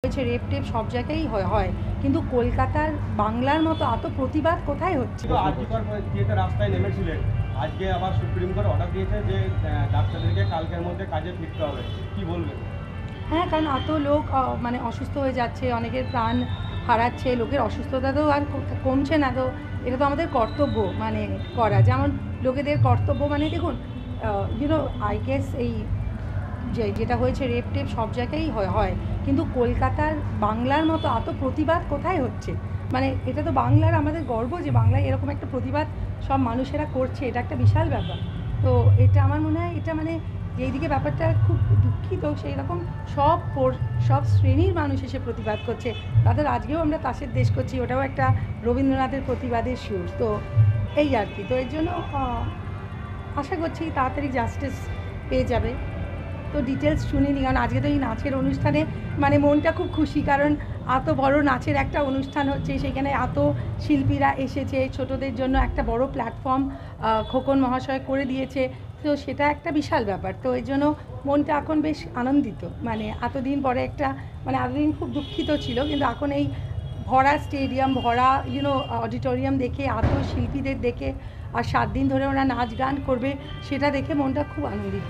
হয়েছে rape tape সব জায়গায়ই হয় কিন্তু কলকাতার বাংলার মতো এত প্রতিবাদ কোথায় হচ্ছে? আজকে রাস্তায় নেমেছিলেন, আজকে আবার সুপ্রিম কোর্ট অর্ডার দিয়েছে যে ডাক্তারদেরকে কালকের মধ্যে কাজে ফিরতে হবে, কি বলবেন? হ্যাঁ, কারণ এত লোক মানে অসুস্থ হয়ে যাচ্ছে, অনেকের প্রাণ হারাচ্ছে, লোকের অসুস্থতা তো আর কমছে না। তো এটা তো আমাদের কর্তব্য মানে করা, যেমন লোকেদের কর্তব্য মানে দেখুন আই গেস এই যেটা হয়েছে রেপ টেপ সব জায়গায়ই হয় কিন্তু কলকাতার বাংলার মতো এত প্রতিবাদ কোথায় হচ্ছে? মানে এটা তো বাংলার আমাদের গর্ব যে বাংলায় এরকম একটা প্রতিবাদ সব মানুষেরা করছে, এটা একটা বিশাল ব্যাপার। তো এটা আমার মনে হয় এটা মানে যেইদিকে ব্যাপারটা খুব দুঃখিত, সেই রকম সব শ্রেণীর মানুষ এসে প্রতিবাদ করছে। তাদের আজকেও আমরা তাসের দেশ করছি, ওটাও একটা রবীন্দ্রনাথের প্রতিবাদের সুর। তো এই আর কি, তো এর জন্য আশা করছি তাড়াতাড়ি জাস্টিস পেয়ে যাবে। তো ডিটেলস শুনিনি, কারণ আজকে তো এই নাচের অনুষ্ঠানে মানে মনটা খুব খুশি, কারণ এত বড় নাচের একটা অনুষ্ঠান হচ্ছে, সেখানে এত শিল্পীরা এসেছে, ছোটদের জন্য একটা বড় প্ল্যাটফর্ম খোকন মহাশয় করে দিয়েছে। তো সেটা একটা বিশাল ব্যাপার। তো এই জন্য মনটা এখন বেশ আনন্দিত, মানে এতদিন পরে একটা মানে এতদিন খুব দুঃখিত ছিল, কিন্তু এখন এই ভরা স্টেডিয়াম, ভরা অডিটোরিয়াম দেখে, এত শিল্পীদের দেখে, আর 7 দিন ধরে ওরা নাচ গান করবে, সেটা দেখে মনটা খুব আনন্দিত।